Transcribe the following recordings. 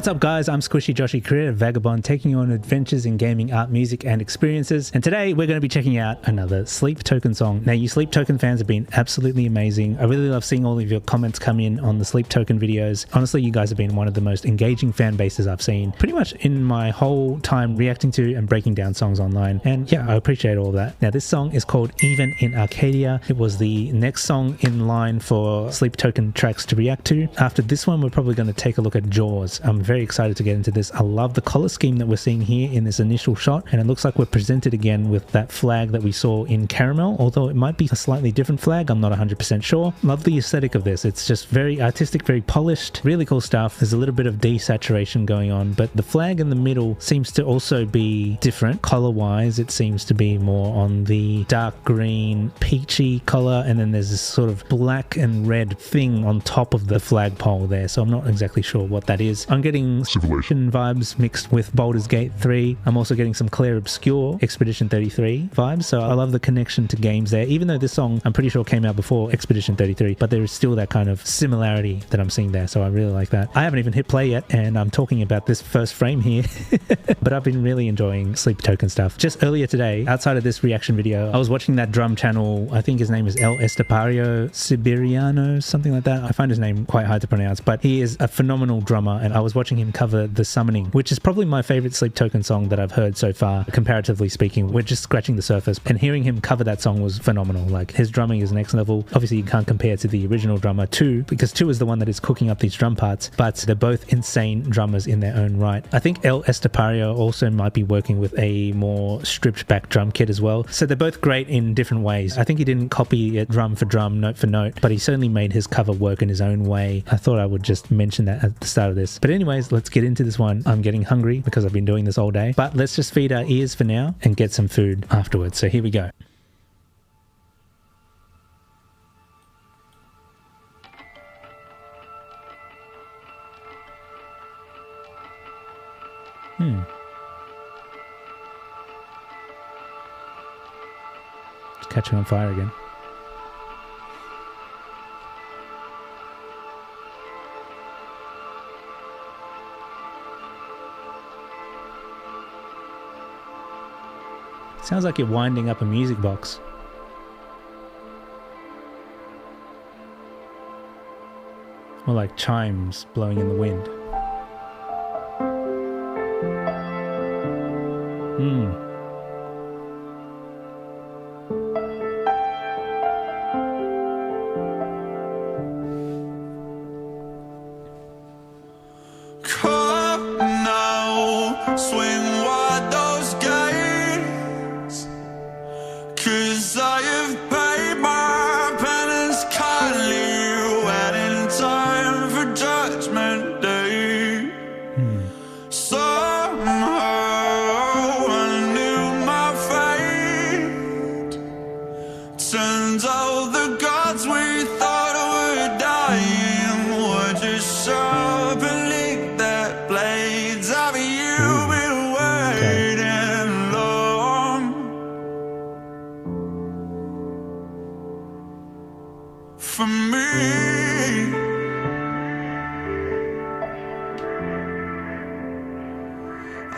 What's up guys, I'm Squishy Joshy, creator of Vagabond, taking you on adventures in gaming, art, music and experiences. And today we're going to be checking out another Sleep Token song. Now you Sleep Token fans have been absolutely amazing. I really love seeing all of your comments come in on the Sleep Token videos. Honestly, you guys have been one of the most engaging fan bases I've seen pretty much in my whole time reacting to and breaking down songs online. And yeah, I appreciate all of that. Now this song is called In Arcadia. It was the next song in line for Sleep Token tracks to react to. After this one, we're probably going to take a look at Jaws. I'm very excited to get into this. I love the color scheme that we're seeing here in this initial shot, and it looks like we're presented again with that flag that we saw in Caramel, although it might be a slightly different flag. I'm not 100% sure. Love the aesthetic of this. It's just very artistic, very polished, really cool stuff. There's a little bit of desaturation going on, but the flag in the middle seems to also be different color wise. It seems to be more on the dark green peachy color, and then there's this sort of black and red thing on top of the flagpole there, so I'm not exactly sure what that is. I'm getting Civilization vibes mixed with Baldur's Gate 3. I'm also getting some Clair Obscure Expedition 33 vibes, so I love the connection to games there, even though this song I'm pretty sure came out before Expedition 33, but there is still that kind of similarity that I'm seeing there, so I really like that. I haven't even hit play yet, and I'm talking about this first frame here, but I've been really enjoying Sleep Token stuff. Just earlier today, outside of this reaction video, I was watching that drum channel. I think his name is El Estepario Siberiano, something like that. I find his name quite hard to pronounce, but he is a phenomenal drummer, and I was watching him cover The Summoning, which is probably my favorite Sleep Token song that I've heard so far, comparatively speaking. We're just scratching the surface, and hearing him cover that song was phenomenal. Like, his drumming is next level. Obviously you can't compare to the original drummer 2, because 2 is the one that is cooking up these drum parts, but they're both insane drummers in their own right. I think El Estepario also might be working with a more stripped back drum kit as well, so they're both great in different ways. I think he didn't copy it drum for drum, note for note, but he certainly made his cover work in his own way. I thought I would just mention that at the start of this. But anyways, let's get into this one. I'm getting hungry because I've been doing this all day, but let's just feed our ears for now and get some food afterwards. So here we go. It's catching on fire again. Sounds like you're winding up a music box. Or like chimes blowing in the wind. Come now, swing wide those gates, 'cause I have paid my penance kindly, waiting time for judgment day. Somehow I knew my fate. Turns out the gods we thought were dying were just sharpening their blades. Have you been waiting long for me?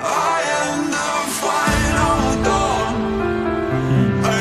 I am the final dawn.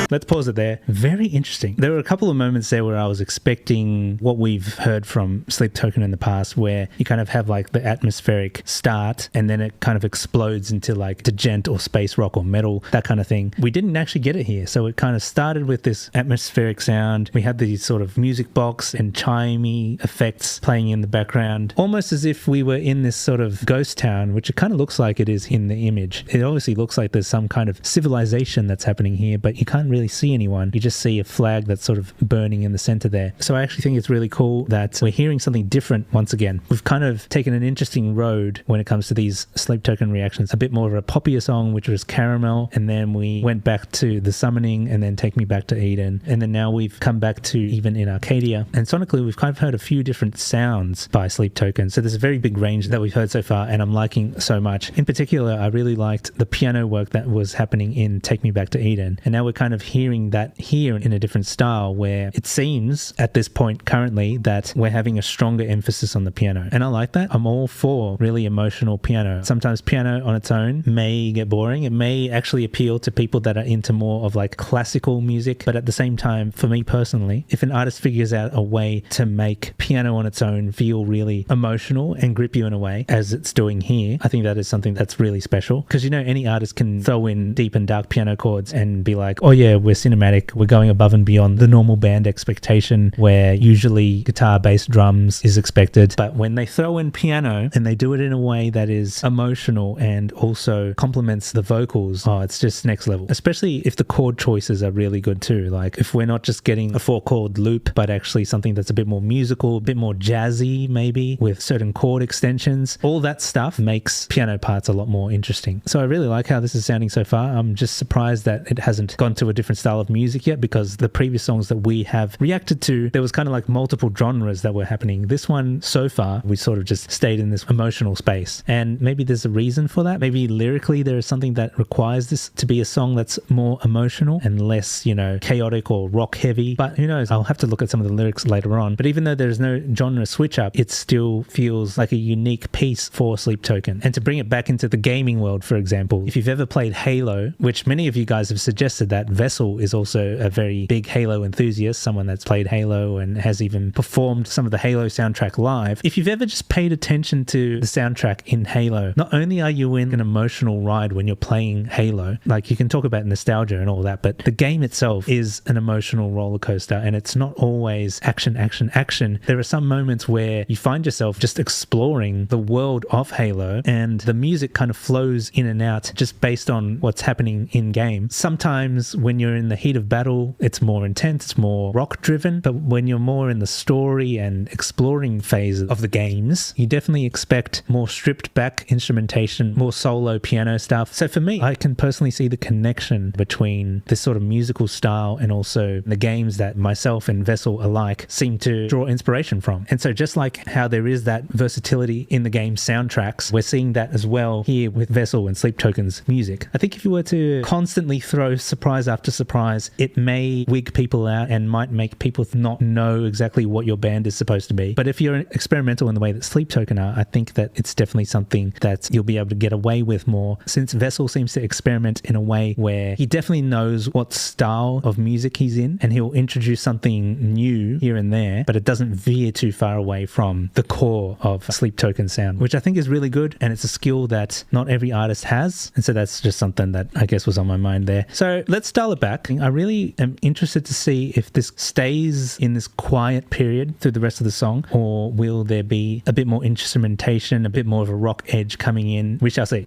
Let's pause it there. Very interesting. There were a couple of moments there where I was expecting what we've heard from Sleep Token in the past, where you kind of have like the atmospheric start and then it kind of explodes into like djent or space rock or metal, that kind of thing. We didn't actually get it here. So it kind of started with this atmospheric sound. We had these sort of music box and chimey effects playing in the background, almost as if we were in this sort of ghost town, which it kind of looks like it is in the image. It obviously looks like there's some kind of civilization that's happening here, but you can't really see anyone. You just see a flag that's sort of burning in the center there. So I actually think it's really cool that we're hearing something different once again. We've kind of taken an interesting road when it comes to these Sleep Token reactions. A bit more of a poppier song, which was Caramel, and then we went back to The Summoning and then Take Me Back to Eden, and then now we've come back to even In Arcadia. And sonically we've kind of heard a few different sounds by Sleep Token, so there's a very big range that we've heard so far, and I'm liking so much. In particular, I really liked the piano work that was happening in Take Me Back to Eden, and now we're kind of hearing that here in a different style, where it seems at this point currently that we're having a stronger emphasis on the piano. And I like that. I'm all for really emotional piano. Sometimes piano on its own may get boring. It may actually appeal to people that are into more of like classical music. But at the same time, for me personally, if an artist figures out a way to make piano on its own feel really emotional and grip you in a way, as it's doing here, I think that is something that's really special. Because, you know, any artist can throw in deep and dark piano chords and be like, oh yeah, we're cinematic, we're going above and beyond the normal band expectation where usually guitar, bass, drums is expected. But when they throw in piano and they do it in a way that is emotional and also complements the vocals, oh, it's just next level. Especially if the chord choices are really good too. Like if we're not just getting a 4-chord loop, but actually something that's a bit more musical, a bit more jazzy maybe, with certain chord extensions, all that stuff makes piano parts a lot more interesting. So I really like how this is sounding so far. I'm just surprised that it hasn't gone to a different style of music yet, because the previous songs that we have reacted to, there was kind of like multiple genres that were happening. This one so far, we sort of just stayed in this emotional space. And maybe there's a reason for that. Maybe lyrically there is something that requires this to be a song that's more emotional and less, you know, chaotic or rock heavy. But who knows? I'll have to look at some of the lyrics later on. But even though there's no genre switch up, it still feels like a unique piece for Sleep Token. And to bring it back into the gaming world, for example, if you've ever played Halo, which many of you guys have suggested that Vessel is also a very big Halo enthusiast, someone that's played Halo and has even performed some of the Halo soundtrack live. If you've ever just paid attention to the soundtrack in Halo, not only are you in an emotional ride when you're playing Halo, like you can talk about nostalgia and all that, but the game itself is an emotional roller coaster, and it's not always action, action, action. There are some moments where you find yourself just exploring the world of Halo, and the music kind of flows in and out just based on what's happening in game. Sometimes when you're in the heat of battle, it's more intense, it's more rock driven, but when you're more in the story and exploring phase of the games, you definitely expect more stripped back instrumentation, more solo piano stuff. So for me, I can personally see the connection between this sort of musical style and also the games that myself and Vessel alike seem to draw inspiration from. And so just like how there is that versatility in the game soundtracks, we're seeing that as well here with Vessel and Sleep Token's music. I think if you were to constantly throw surprise after surprise, it may wig people out and might make people not know exactly what your band is supposed to be. But if you're experimental in the way that Sleep Token are, I think that it's definitely something that you'll be able to get away with more, since Vessel seems to experiment in a way where he definitely knows what style of music he's in, and he'll introduce something new here and there, but it doesn't veer too far away from the core of Sleep Token sound, which I think is really good, and it's a skill that not every artist has. And so that's just something that I guess was on my mind there. So let's dial it back. I really am interested to see if this stays in this quiet period through the rest of the song, or will there be a bit more instrumentation, a bit more of a rock edge coming in? We shall see.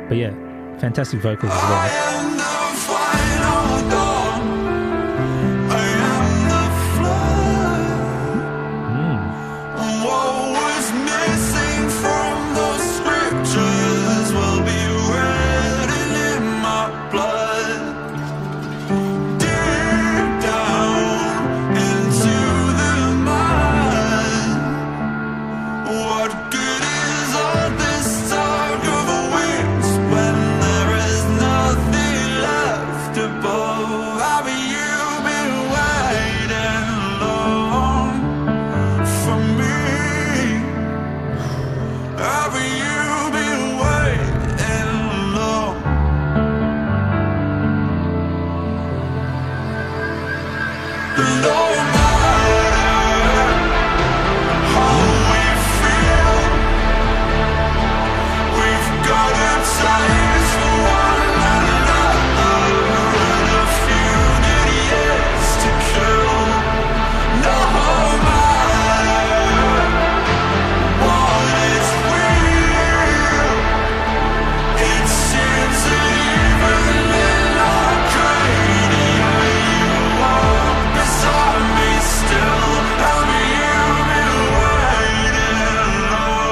But yeah, fantastic vocals as well. I am the final dawn. I am the flood. What was missing from those scriptures will be written in my blood. Deep down into the mud. What good is all this talk of wings when there is nothing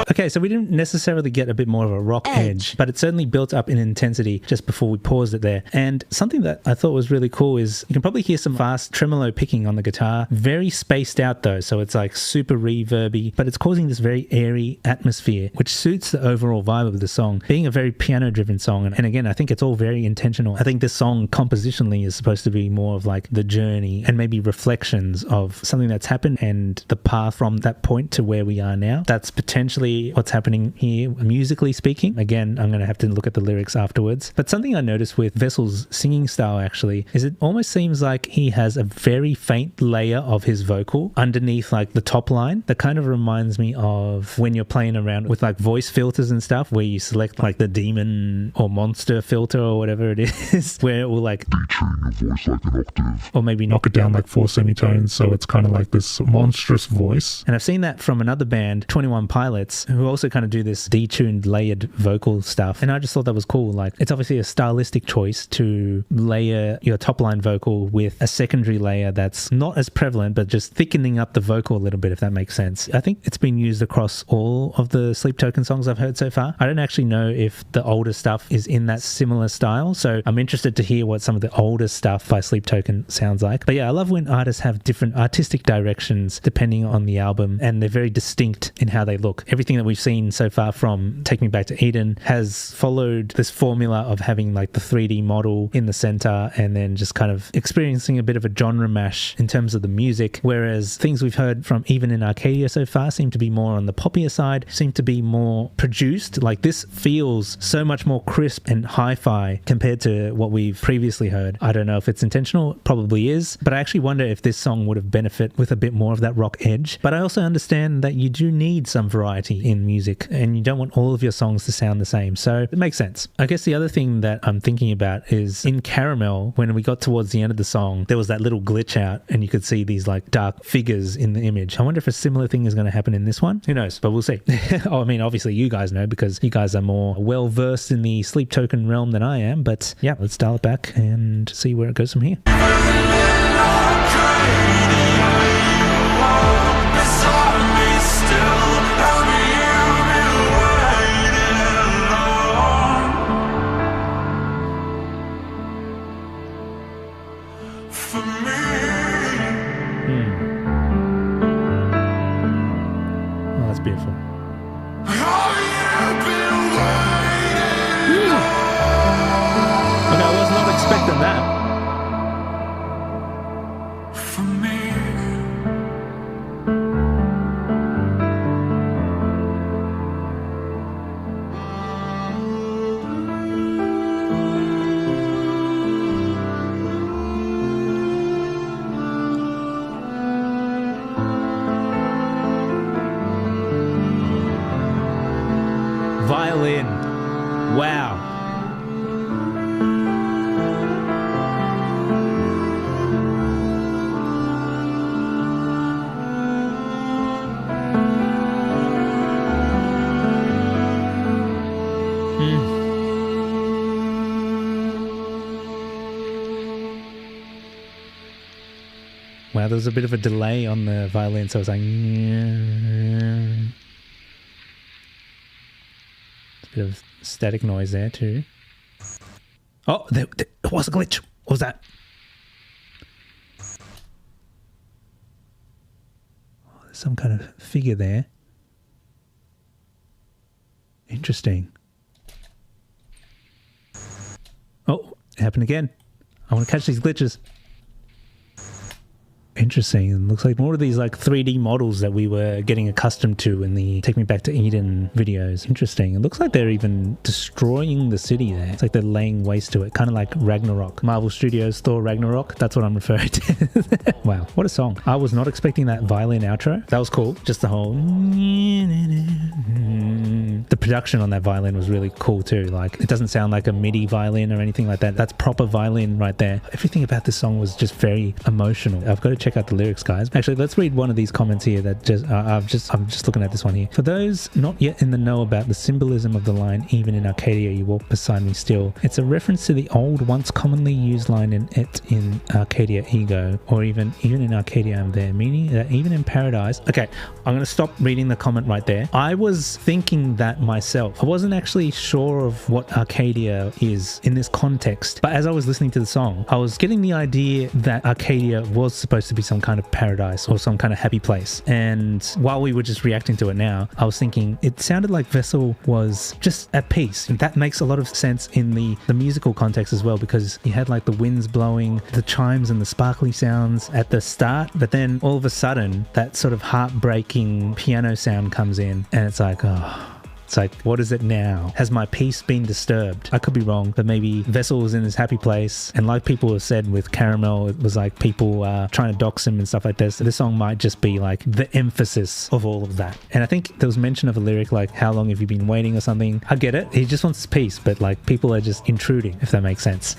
Okay, so we didn't necessarily get a bit more of a rock edge, but it certainly built up in intensity just before we paused it there. And something that I thought was really cool is you can probably hear some fast tremolo picking on the guitar. Very spaced out though, so it's like super reverby, but it's causing this very airy atmosphere, which suits the overall vibe of the song, being a very piano-driven song. And again, I think it's all very intentional. I think this song compositionally is supposed to be more of like the journey and maybe reflections of something that's happened and the path from that point to where we are now. That's potentially what's happening here, musically speaking. Again, I'm going to have to look at the lyrics afterwards. But something I noticed with Vessel's singing style actually is it almost seems like he has a very faint layer of his vocal underneath like the top line. That kind of reminds me of when you're playing around with like voice filters and stuff, where you select like the demon or monster filter or whatever it is, where it will like detune your voice like an octave, or maybe knock it down like 4 semitones, so it's kind of like this monstrous voice. And I've seen that from another band, 21 Pilots, who also kind of do this detuned layered vocal stuff, and I just thought that was cool. Like, it's obviously a stylistic choice to layer your top line vocal with a secondary layer that's not as prevalent, but just thickening up the vocal a little bit, if that makes sense. I think it's been used across all of the Sleep Token songs I've heard so far. I don't actually know if the older stuff is in that similar style, so I'm interested to hear what some of the older stuff by Sleep Token sounds like. But yeah, I love when artists have different artistic directions depending on the album, and they're very distinct in how they look. Everything that we've seen so far from Take Me Back to Eden has followed this formula of having like the 3D model in the center and then just kind of experiencing a bit of a genre mash in terms of the music, whereas things we've heard from even in Arcadia so far seem to be more on the poppier side, seem to be more produced. Like, this feels so much more crisp and hi-fi compared to what we've previously heard. I don't know if it's intentional, it probably is, but I actually wonder if this song would have benefit with a bit more of that rock edge. But I also understand that you do need some variety in music and you don't want all of your songs to sound the same, so it makes sense. I guess the other thing that I'm thinking about is in Caramel, when we got towards the end of the song, there was that little glitch out and you could see these like dark figures in the image. I wonder if a similar thing is going to happen in this one. Who knows, but we'll see. Oh, I mean, obviously you guys know because you guys are more well versed in the Sleep Token realm than I am, but yeah, let's dial it back and see where it goes from here. Oh, that's beautiful. Okay, I was not expecting that. Violin. Wow. Wow, there was a bit of a delay on the violin, so I was like... Bit of static noise there too. Oh, there was a glitch. What was that? Oh, there's some kind of figure there. Interesting. Oh, it happened again. I want to catch these glitches. Interesting. It looks like more of these like 3D models that we were getting accustomed to in the Take Me Back to Eden videos. Interesting. It looks like they're even destroying the city there. It's like they're laying waste to it, kind of like Ragnarok. Marvel Studios Thor Ragnarok. That's what I'm referring to. Wow, what a song. I was not expecting that violin outro. That was cool. Just the whole... The The production on that violin was really cool too. Like, it doesn't sound like a MIDI violin or anything like that. That's proper violin right there. Everything about this song was just very emotional. I've got to check out the lyrics, guys. Actually, let's read one of these comments here that just I'm just looking at this one here. For those not yet in the know about the symbolism of the line, even in Arcadia you walk beside me still, it's a reference to the old, once commonly used line in Arcadia ego, or even in Arcadia I'm there, meaning that even in paradise. Okay, I'm going to stop reading the comment right there. I was thinking that myself. I wasn't actually sure of what Arcadia is in this context, but as I was listening to the song, I was getting the idea that Arcadia was supposed to be some kind of paradise or some kind of happy place. And while we were just reacting to it now, I was thinking it sounded like Vessel was just at peace. And that makes a lot of sense in the musical context as well, because you had like the winds blowing, the chimes and the sparkly sounds at the start, but then all of a sudden that sort of heartbreaking piano sound comes in and it's like, oh, it's like, what is it now? Has my peace been disturbed? I could be wrong, but maybe Vessel was in his happy place. And like people have said with Caramel, it was like people trying to dox him and stuff like this. So this song might just be like the emphasis of all of that. And I think there was mention of a lyric like, how long have you been waiting or something? I get it. He just wants peace, but like people are just intruding, if that makes sense.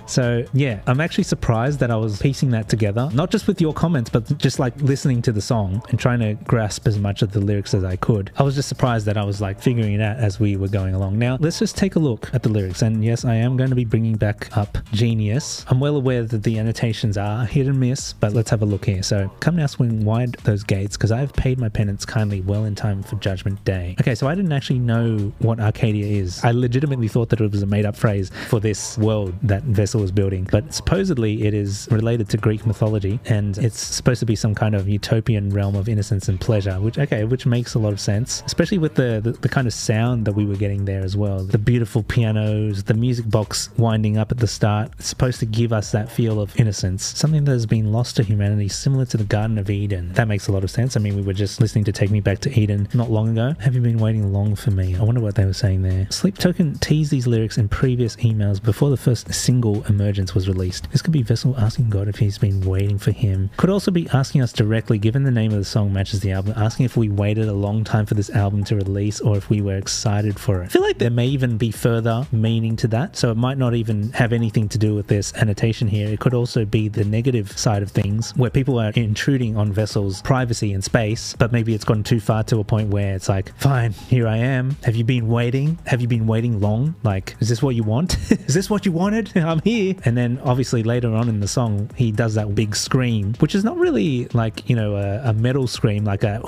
So yeah, I'm actually surprised that I was piecing that together, not just with your comments, but just like listening to the song and trying to grasp as much of the lyrics as I could. I was just surprised that I was like figuring it out as we were going along. Now, let's just take a look at the lyrics. And yes, I am going to be bringing back up Genius. I'm well aware that the annotations are hit and miss, but let's have a look here. So, come now, swing wide those gates, because I have paid my penance kindly well in time for Judgment Day. Okay, so I didn't actually know what Arcadia is. I legitimately thought that it was a made-up phrase for this world that Vessel was building, but supposedly it is related to Greek mythology, and it's supposed to be some kind of utopian realm of innocence and pleasure, which makes a lot of sense, especially with the kind of sound that we were getting there as well. The beautiful pianos, the music box winding up at the start. It's supposed to give us that feel of innocence, something that has been lost to humanity, similar to the Garden of Eden. That makes a lot of sense. I mean, we were just listening to Take Me Back to Eden not long ago. Have you been waiting long for me? I wonder what they were saying there. Sleep Token teased these lyrics in previous emails before the first single Emergence was released. This could be Vessel asking God if he's been waiting for him. Could also be asking us directly, given the name of the song matches the album, asking if we waited a long time for this album to release or if we were excited for it. I feel like there may even be further meaning to that, so it might not even have anything to do with this annotation here. It could also be the negative side of things, where people are intruding on Vessel's privacy and space, but maybe it's gone too far to a point where it's like, fine, here I am. Have you been waiting? Have you been waiting long? Like, is this what you want? Is this what you wanted? I'm here. And then obviously later on in the song, he does that big scream, which is not really like, you know, a metal scream, like a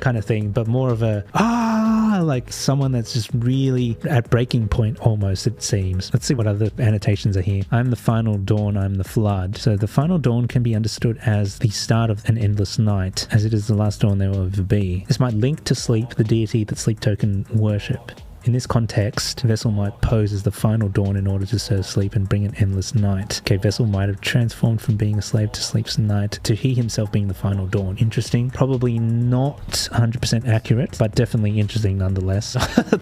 kind of thing, but more of a like someone that's just really at breaking point almost, it seems. Let's see what other annotations are here. I'm the final dawn, I'm the flood. So the final dawn can be understood as the start of an endless night, as it is the last dawn there will ever be. This might link to sleep, the deity that Sleep Token worship. In this context, Vessel might pose as the final dawn in order to serve sleep and bring an endless night. Okay, Vessel might have transformed from being a slave to sleep's night to he himself being the final dawn. Interesting. Probably not 100% accurate, but definitely interesting nonetheless.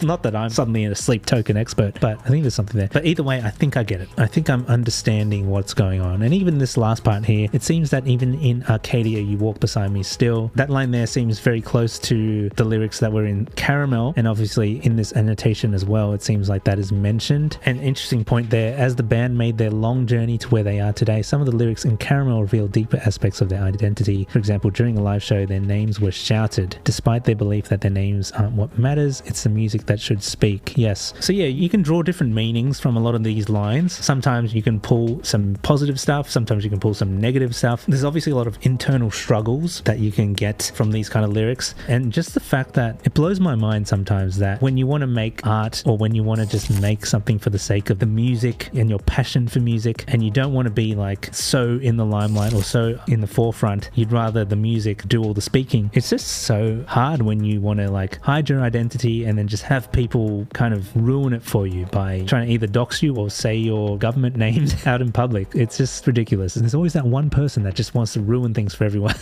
Not that I'm suddenly a Sleep Token expert, but I think there's something there. But either way, I think I get it. I think I'm understanding what's going on. And even this last part here, it seems that even in Arcadia, you walk beside me still. That line there seems very close to the lyrics that were in Caramel, and obviously in this annotation as well, it seems like that is mentioned. An interesting point there, as the band made their long journey to where they are today, some of the lyrics in Caramel reveal deeper aspects of their identity. For example, during a live show, their names were shouted, despite their belief that their names aren't what matters, it's the music that should speak. Yes. So yeah, you can draw different meanings from a lot of these lines. Sometimes you can pull some positive stuff, sometimes you can pull some negative stuff. There's obviously a lot of internal struggles that you can get from these kind of lyrics, and just the fact that it blows my mind sometimes that when you want to make art, or when you want to just make something for the sake of the music and your passion for music, and you don't want to be like so in the limelight or so in the forefront, you'd rather the music do all the speaking. It's just so hard when you want to like hide your identity and then just have people kind of ruin it for you by trying to either dox you or say your government names out in public. It's just ridiculous. There's always that one person that just wants to ruin things for everyone.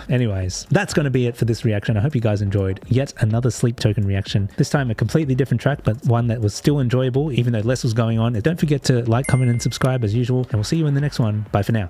Anyways, that's going to be it for this reaction. I hope you guys enjoyed yet another Sleep Token reaction. This time a completely different track, but one that was still enjoyable even though less was going on. And don't forget to like, comment and subscribe as usual, and we'll see you in the next one. Bye for now.